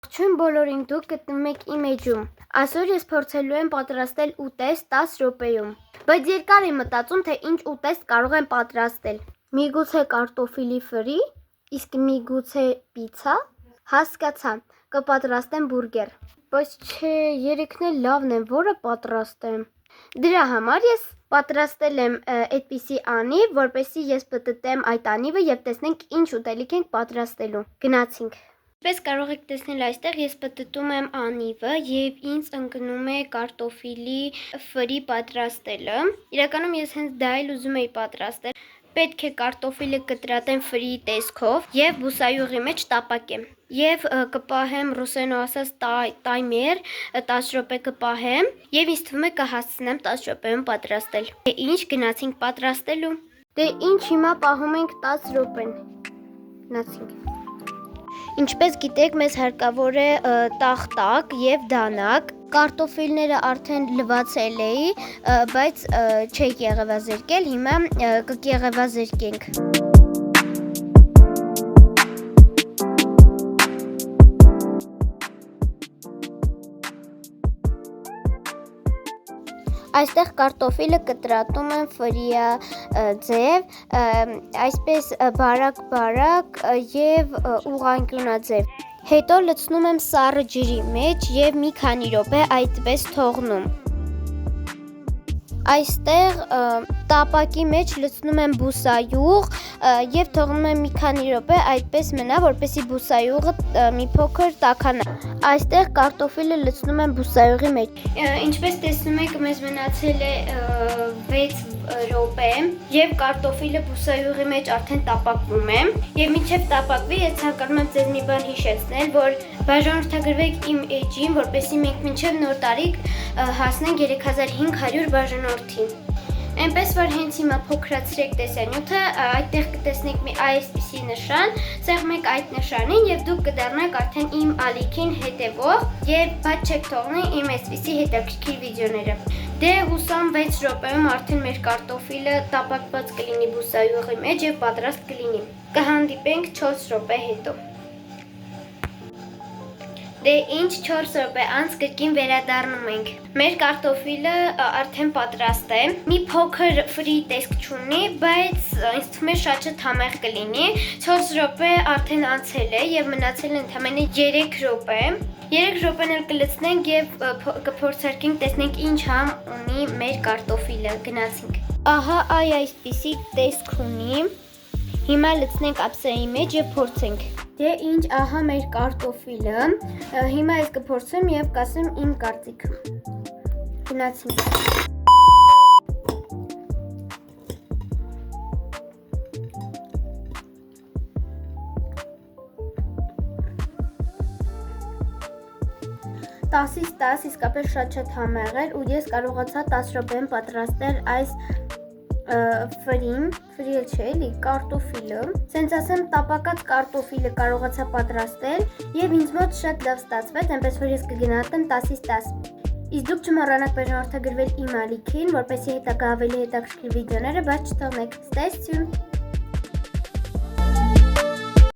Ողջույն բոլորին, դուք գտնվում եք իմ էջում։ Այսօր ես փորձելու եմ պատրաստել ուտեստ 10 րոպեում։ Բայց երկար եմ մտածում, թե ինչ ուտեստ կարող եմ պատրաստել։ Միգուցե կարտոֆիլի ֆրի, իսկ միգուցե պիցա։ Հասկացա, կպատրաստեմ բուրգեր։ Բայց չէ, երեքն էլ լավն են, որը պատրաստեմ։ Դրա համար ես պատրաստել եմ այդպիսի անիվ, որպեսզի ես պտտեմ այդ անիվը եւ տեսնենք ինչ ուտելիք ենք պատրաստելու։ Գնացինք։ Ինչպես կարող եք տեսնել այստեղ ես պտտում եմ անիվը եւ ինձ ընկնում է կարտոֆիլի ֆրի պատրաստելը։ Իրականում ես հենց դա էլ ուզում էի պատրաստել։ Պետք է կարտոֆիլը կտրատեմ ֆրի տեսքով եւ բուսայուղի մեջ տապակեմ։ Եվ կպահեմ ռուսերենով ասած տայմեր 10 րոպե կպահեմ եւ ինձ թվում է կհասցնեմ 10 րոպեում պատրաստել։ Դե ինչ գնացինք պատրաստելու։ Դե ինչ հիմա պահում ենք 10 րոպեն։ Գնացինք։ Ինչպես գիտեք, մեզ հարկավոր է տախտակ եւ դանակ։ Կարտոֆիլները արդեն լվացել էի, բայց չէի գեղևազերկել, հիմա կգեղևազերկենք։ Այստեղ կարտոֆիլը կտրատում եմ ֆրիա ձև, այսպես բարակ եւ ուղղանկյունաձև։ Հետո լցնում եմ սառը ջրի մեջ եւ մի քանի րոպե այդպես թողնում։ Այստեղ տապակի մեջ լցնում եմ բուսայուղ եւ թողնում եմ մի քանի րոպե այդպես մնա, որպեսզի բուսայուղը մի փոքր տաքանա։ Այստեղ կարտոֆիլը լցնում եմ բուսայուղի մեջ։ Ինչպես տեսնում եք, մեզ մնացել է 6 րոպե եւ կարտոֆիլը բուսայուղի մեջ արդեն տապակվում է։ Եվ մինչեւ տապակվի, ես ցանկանում եմ ձեզ մի բան հիշեցնել, որ բաժանորդագրվեք իմ էջին, որպեսզի մենք մինչեւ նոր տարիք հասնենք 3500 բաժանորդին։ Այնպես որ հենց հիմա փոքրացրեք տեսանյութը, այդտեղ կտեսնեք մի այսպիսի նշան, սեղմեք այդ նշանին եւ դուք կդառնաք արդեն իմ ալիքին հետեւող եւ բաց չեք թողնի իմ այսպիսի հետաքրքիր վիդեոները։ Դե հուսամ 6 րոպեում արդեն մեր կարտոֆիլը տապակված կլինի բուսայուղի մեջ եւ պատրաստ կլինի։ Կհանդիպենք 4 րոպե հետո։ Դե ինչ 4 րոպե անց կրկին վերադառնում ենք։ Մեր կարտոֆիլը արդեն պատրաստ է։ Մի փոքր ֆրի տեսք չունի, բայց ինձ թվում է շատ համեղ կլինի։ 4 րոպե արդեն անցել է եւ մնացել է ընդամենը 3 րոպե։ 3 րոպեն էլ կլցնենք եւ կփորձարկենք տեսնենք ինչ համ ունի մեր կարտոֆիլը։ Գնացինք։ Ահա այսպիսի տեսք ունի։ Հիմա լցնենք ափսեի մեջ եւ փորձենք։ Դե ինչ, ահա մեր կարտոֆիլը։ Հիմա ես կփորձեմ եւ կասեմ իմ կարծիքը։ Գնացինք։ Տասից 10 իսկապես շատ համեղ էր ու ես կարողացա 10 րոպեում պատրաստել այս ֆրի չէ, էլի կարտոֆիլը, սենց ասեմ տապակած կարտոֆիլը կարողացա պատրաստել եւ ինձ մոտ շատ լավ ստացվեց, այնպես որ ես կգնահատեմ 10-ից 10։ Իսկ դուք չմոռանաք բաժանորդագրվել իմ ալիքին, որպեսզի հետագա ավելի հետաքրքիր վիդեոները բաց չթողնեք։ Stay tuned։